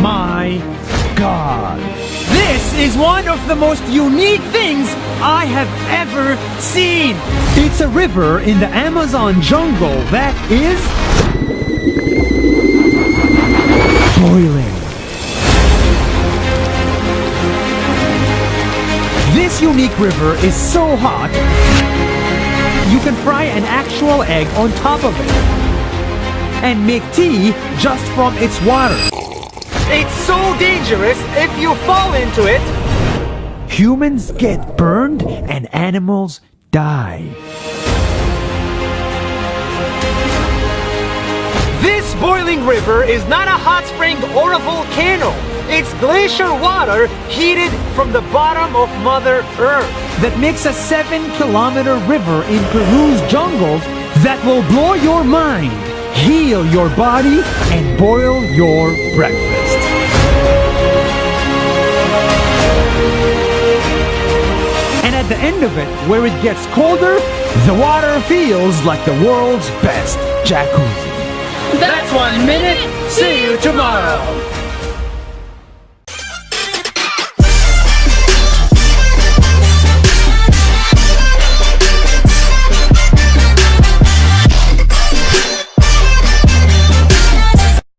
My God. This is one of the most unique things I have ever seen. It's a river in the Amazon jungle that is boiling. This unique river is so hot, you can fry an actual egg on top of it and make tea just from its water. It's so dangerous if you fall into it. Humans get burned and animals die. This boiling river is not a hot spring or a volcano. It's glacier water heated from the bottom of Mother Earth that makes a 7-kilometer river in Peru's jungles that will blow your mind, heal your body, and boil your breakfast. And at the end of it, where it gets colder, the water feels like the world's best jacuzzi. That's 1 minute. See you tomorrow.